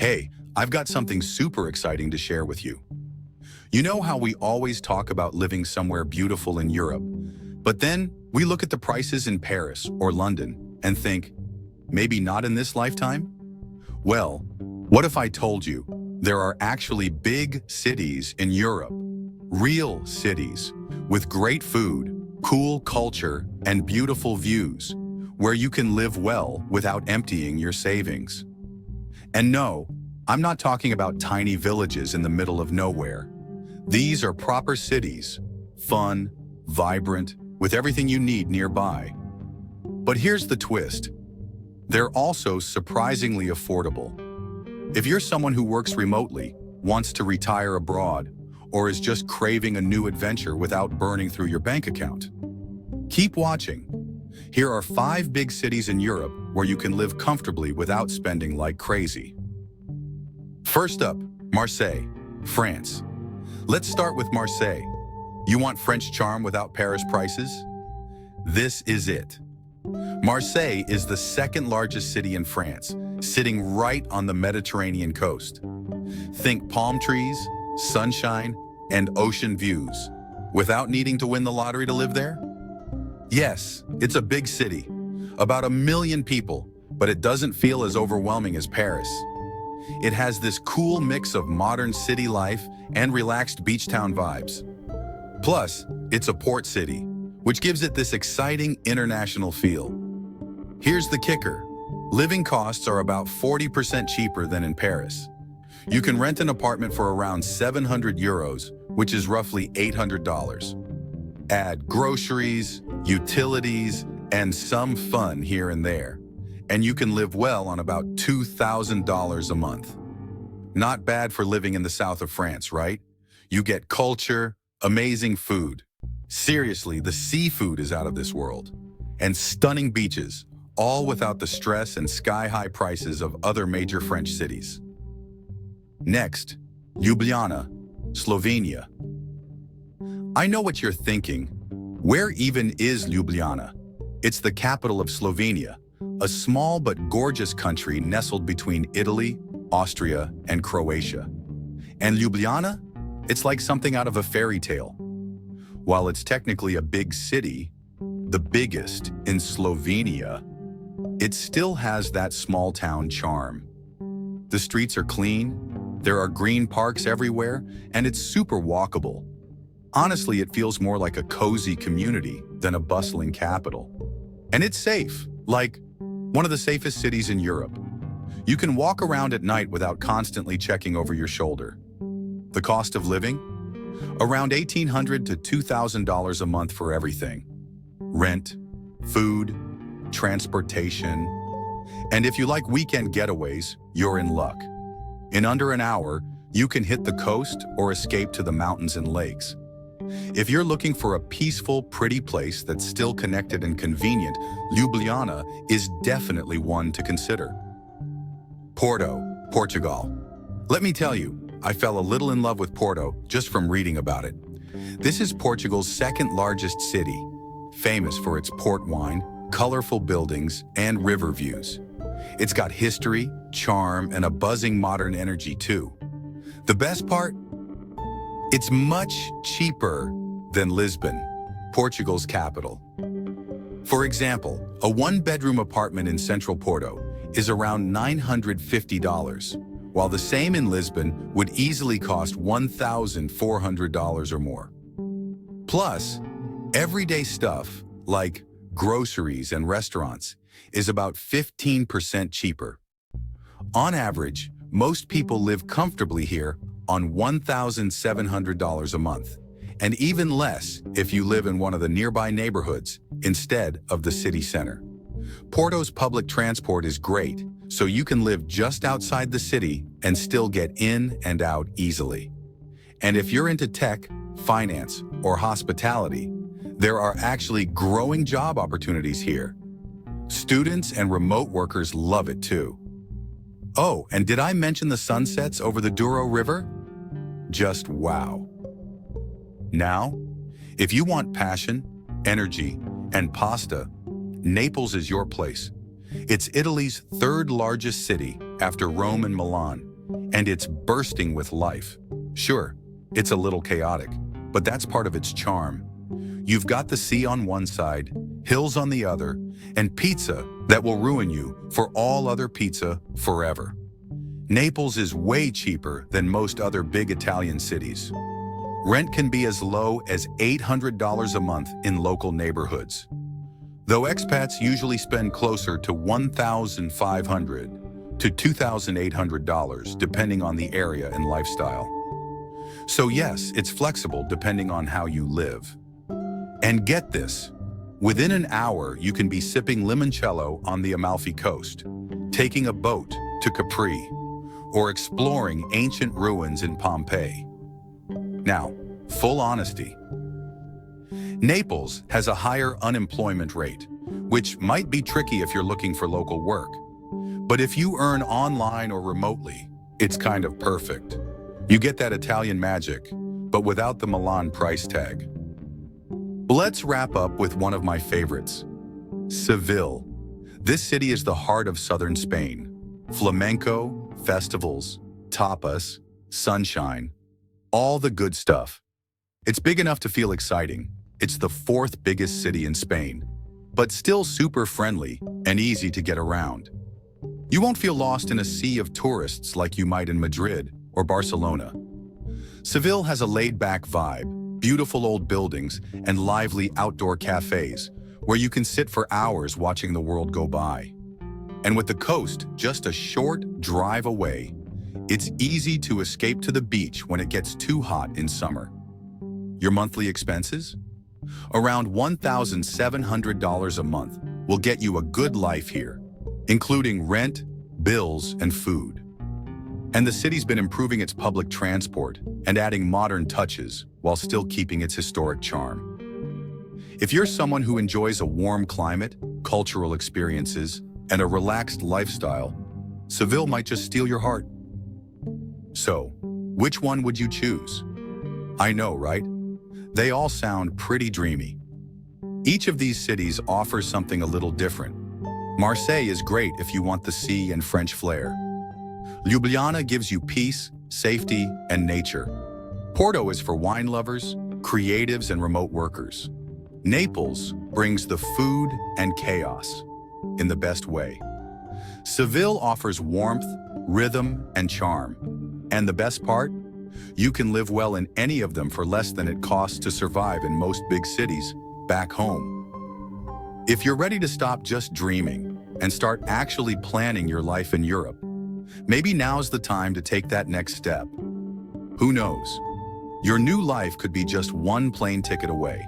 Hey, I've got something super exciting to share with you. You know how we always talk about living somewhere beautiful in Europe, but then we look at the prices in Paris or London and think, maybe not in this lifetime? Well, what if I told you there are actually big cities in Europe, real cities, with great food, cool culture, and beautiful views, where you can live well without emptying your savings? And no, I'm not talking about tiny villages in the middle of nowhere. These are proper cities, fun, vibrant, with everything you need nearby. But here's the twist. They're also surprisingly affordable. If you're someone who works remotely, wants to retire abroad, or is just craving a new adventure without burning through your bank account, keep watching. Here are 5 big cities in Europe where you can live comfortably without spending like crazy. First up, Marseille, France. Let's start with Marseille. You want French charm without Paris prices? This is it. Marseille is the second largest city in France, sitting right on the Mediterranean coast. Think palm trees, sunshine, and ocean views, without needing to win the lottery to live there? Yes, it's a big city, about 1 million people, but it doesn't feel as overwhelming as Paris. It has this cool mix of modern city life and relaxed beach town vibes. Plus, it's a port city, which gives it this exciting international feel. Here's the kicker. Living costs are about 40% cheaper than in Paris. You can rent an apartment for around 700 euros, which is roughly $800. Add groceries, utilities, and some fun here and there, and you can live well on about $2,000 a month. Not bad for living in the south of France, right? You get culture, amazing food. Seriously, the seafood is out of this world. And stunning beaches, all without the stress and sky-high prices of other major French cities. Next, Ljubljana, Slovenia. I know what you're thinking. Where even is Ljubljana? It's the capital of Slovenia, a small but gorgeous country nestled between Italy, Austria, and Croatia. And Ljubljana? It's like something out of a fairy tale. While it's technically a big city, the biggest in Slovenia, it still has that small town charm. The streets are clean, there are green parks everywhere, and it's super walkable. Honestly, it feels more like a cozy community than a bustling capital. And it's safe, like one of the safest cities in Europe. You can walk around at night without constantly checking over your shoulder. The cost of living? Around $1,800 to $2,000 a month for everything. Rent, food, transportation. And if you like weekend getaways, you're in luck. In under an hour, you can hit the coast or escape to the mountains and lakes. If you're looking for a peaceful, pretty place that's still connected and convenient, Ljubljana is definitely one to consider. Porto, Portugal. Let me tell you, I fell a little in love with Porto just from reading about it. This is Portugal's second largest city, famous for its port wine, colorful buildings, and river views. It's got history, charm, and a buzzing modern energy too. The best part? It's much cheaper than Lisbon, Portugal's capital. For example, a 1-bedroom apartment in central Porto is around $950, while the same in Lisbon would easily cost $1,400 or more. Plus, everyday stuff like groceries and restaurants is about 15% cheaper. On average, most people live comfortably here on $1,700 a month, and even less if you live in one of the nearby neighborhoods instead of the city center. Porto's public transport is great, so you can live just outside the city and still get in and out easily. And if you're into tech, finance, or hospitality, there are actually growing job opportunities here. Students and remote workers love it too. Oh, and did I mention the sunsets over the Douro River? Just wow. Now, if you want passion, energy, and pasta, Naples is your place. It's Italy's 3rd largest city after Rome and Milan, and it's bursting with life. Sure, it's a little chaotic, but that's part of its charm. You've got the sea on one side, hills on the other, and pizza that will ruin you for all other pizza forever. Naples is way cheaper than most other big Italian cities. Rent can be as low as $800 a month in local neighborhoods, though expats usually spend closer to $1,500 to $2,800 depending on the area and lifestyle. So yes, it's flexible depending on how you live. And get this, within an hour you can be sipping limoncello on the Amalfi Coast, taking a boat to Capri, or exploring ancient ruins in Pompeii. Now, full honesty. Naples has a higher unemployment rate, which might be tricky if you're looking for local work. But if you earn online or remotely, it's kind of perfect. You get that Italian magic, but without the Milan price tag. Let's wrap up with one of my favorites, Seville. This city is the heart of southern Spain. Flamenco, festivals, tapas, sunshine, all the good stuff. It's big enough to feel exciting. It's the fourth biggest city in Spain, but still super friendly and easy to get around. You won't feel lost in a sea of tourists like you might in Madrid or Barcelona. Seville has a laid-back vibe, beautiful old buildings, and lively outdoor cafes where you can sit for hours watching the world go by. And with the coast just a short drive away, it's easy to escape to the beach when it gets too hot in summer. Your monthly expenses? Around $1,700 a month will get you a good life here, including rent, bills, and food. And the city's been improving its public transport and adding modern touches while still keeping its historic charm. If you're someone who enjoys a warm climate, cultural experiences, and a relaxed lifestyle, Seville might just steal your heart. So, which one would you choose? I know, right? They all sound pretty dreamy. Each of these cities offers something a little different. Marseille is great if you want the sea and French flair. Ljubljana gives you peace, safety, and nature. Porto is for wine lovers, creatives, and remote workers. Naples brings the food and chaos in the best way. Seville offers warmth, rhythm, and charm. And the best part? You can live well in any of them for less than it costs to survive in most big cities back home. If you're ready to stop just dreaming and start actually planning your life in Europe, maybe now's the time to take that next step. Who knows? Your new life could be just one plane ticket away.